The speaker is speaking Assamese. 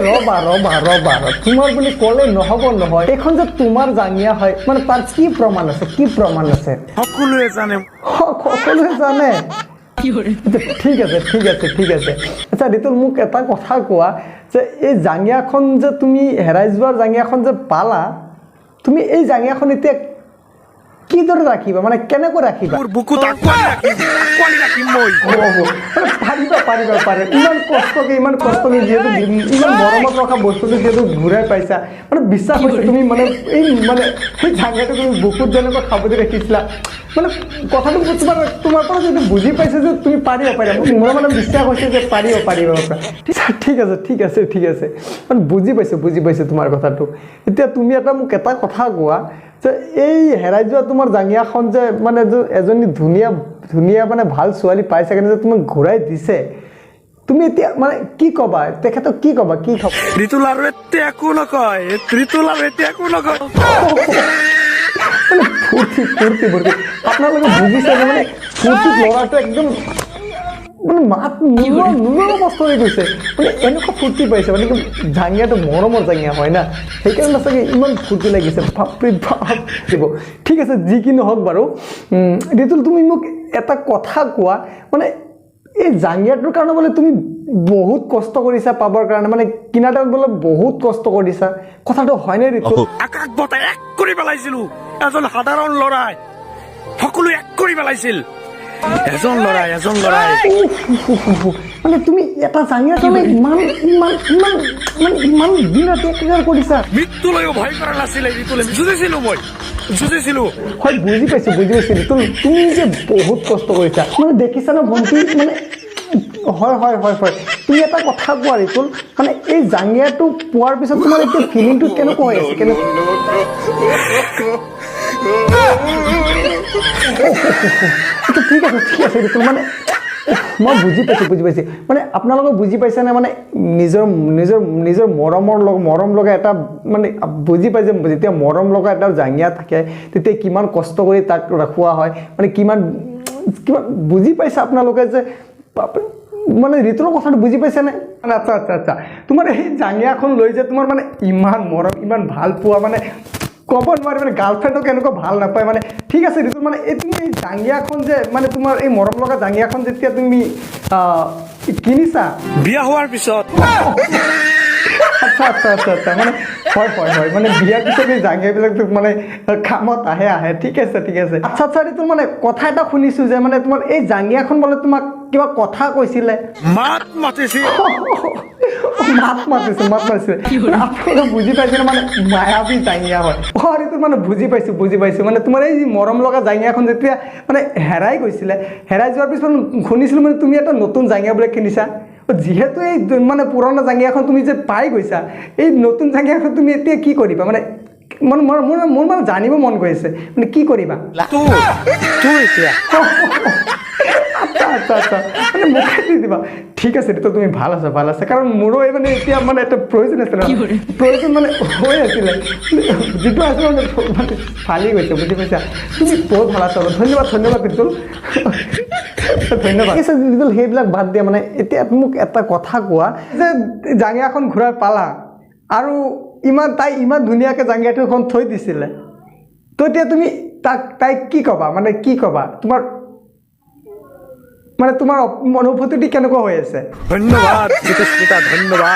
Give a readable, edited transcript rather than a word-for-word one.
ৰবা ৰবা ৰবা তোমাৰ বুলি ক'লে নহ'ব নহয় এইখন যে তোমাৰ জাঙিয়া হয় মানে তাৰ কি প্ৰমাণ আছে সকলোৱে জানে ঠিক আছে আচ্ছা ঋতুল মোক এটা কথা কোৱা যে এই জাঙিয়াখন যে তুমি হেৰাই যোৱাৰ জাঙিয়াখন যে পালা তুমি এই জাঙিয়াখন এতিয়া কিদৰে ৰাখিবা মানে কেনেকৈ ৰাখিবা ইমান কষ্টকে যিহেতু ইমান মৰমত ৰখা বস্তুটো যিহেতু ঘূৰাই পাইছা মানে বিশ্বাস হৈছে তুমি মানে এই মানে সেই জাঙিয়াটো তুমি বুকুত যেনেকৈ সাৱটি ৰাখিছিলা মানে কথাটো তোমাৰ পৰা যদি বুজি পাইছে যে তুমি পাৰিবা মোৰ মানে বিশ্বাস হৈছে যে পাৰিবা ঠিক আছে মানে বুজি পাইছো তোমাৰ কথাটো এতিয়া তুমি মোক এটা কথা কোৱা যে এই হেৰাই যোৱা তোমাৰ জাঙিয়াখন যে মানে এজনী ধুনীয়া মানে ভাল ছোৱালী পাইছে কাৰণে যে তোমাক ঘূৰাই দিছে তুমি এতিয়া মানে কি ক'বা তেখেতক কি ক'বা ঋতুল আৰু এতিয়া একো নকয় মানে ফূৰ্তি আপোনালোকে বুজিছে মানে ফূৰ্তিত ল'ৰাটো একদম মানে মাত নোলোৱা কষ্ট হৈ গৈছে মানে এনেকুৱা ফূৰ্তি পাইছে মানে জাঙিয়াটো মৰমৰ জাঙিয়া হয় না সেইকাৰণে চাগে ইমান ফূৰ্তি লাগিছে বাপৰে বাপ দিব ঠিক আছে যি কি নহওক বাৰু ঋতুল তুমি মোক এটা কথা কোৱা মানে এই জাঙিয়াটোৰ কাৰণে বোলে তুমি বহুত কষ্ট কৰিছা পাবৰ কাৰণে মানে কিনাটা বোলে বহুত কষ্ট কৰিছা কথাটো হয়নে ঋতুল আকাশ বতাই এক কৰি পেলাইছিলো এজন সাধাৰণ ল'ৰাই সকলো এক কৰি পেলাইছিল এজন ল'ৰাই মানে তুমি এটা জাঙিয়াৰ কাৰণে ইমান দিন ৰাতি একেকাৰ কৰিছা মৃত্যুলৈও ভয় কৰা নাছিলে ঋতুলে যুঁজিছিলো হয় বুজি পাইছো ঋতুল তুমি যে বহুত কষ্ট কৰিছা মানে দেখিছা ন ভণ্টি মানে হয় তুমি এটা কথা কোৱা ঋতুল মানে এই জাঙিয়াটো পোৱাৰ পিছত তোমাৰ এতিয়া ফিলিংটো কেনেকুৱা হৈ আছে ঠিক আছে ঋতুল মানে মই বুজি পাইছো মানে আপোনালোকে বুজি পাইছে নে মানে নিজৰ মৰম লগা এটা মানে বুজি পাইছে যেতিয়া মৰম লগা এটা জাঙিয়া থাকে তেতিয়া কিমান কষ্ট কৰি তাক ৰখোৱা হয় মানে কিমান বুজি পাইছে আপোনালোকে যে মানে ঋতুৰ কথাটো বুজি পাইছে নে আচ্ছা তোমাৰ এই জাঙিয়াখন লৈ যে তোমাৰ মানে ইমান মৰম ইমান ভাল পোৱা মানে ক'ব নোৱাৰি মানে গাৰ্লফ্ৰেণ্ডক এনেকুৱা ভাল নাপায় মানে ঠিক আছে ঋতুল মানে এই তুমি এই জাঙিয়াখন যে মানে তোমাৰ এই মৰম লগা জাঙিয়াখন যেতিয়া তুমি কিনিছা বিয়া হোৱাৰ পিছত আচ্ছা মানে হয় মানে বিয়াৰ পিছত এই জাঙিয়াবিলাক মানে কামত আহে ঠিক আছে আচ্ছা ঋতুল মানে কথা এটা শুনিছো যে মানে তোমাৰ এই জাঙিয়াখন বোলে তোমাক কিবা কথা কৈছিলে মাত মাতিছে আপোনালোকে বুজি পাইছে মানে মায়াবী জাঙিয়া হয় ঋতুল মানে বুজি পাইছো মানে তোমাৰ এই মৰম লগা জাঙিয়াখন যেতিয়া মানে হেৰাই গৈছিলে হেৰাই যোৱাৰ পিছত শুনিছিলো মানে তুমি এটা নতুন জাঙিয়া বোলে কিনিছা যিহেতু এই মানে পুৰণা জাঙিয়াখন তুমি যে পাই গৈছা এই নতুন জাঙিয়াখন তুমি এতিয়া কি কৰিবা মানে মোৰ মানে জানিব মন গৈ আছে মানে কি কৰিবা আচ্ছা মানে মুখে দি দিবা ঠিক আছে তো তুমি ভাল আছে কাৰণ মোৰো এই মানে এতিয়া মানে এটা প্ৰয়োজন আছিলে মানে হৈ আছিলে যিটো আছিলে মানে ফালি গৈছে বুজি পাইছা তুমি বহুত ভাল আছা ধন্যবাদ ঋতুল ধন্যবাদ ঋতুল সেইবিলাক বাদ দিয়া মানে এতিয়া মোক এটা কথা কোৱা যে জাঙিয়াখন ঘূৰাই পালা আৰু তাই ইমান ধুনীয়াকৈ জাঙিয়াটোখন থৈ দিছিলে তো এতিয়া তুমি তাইক কি ক'বা তোমাৰ অনুভূতিটো কেনেকুৱা হৈ আছে ধন্যবাদ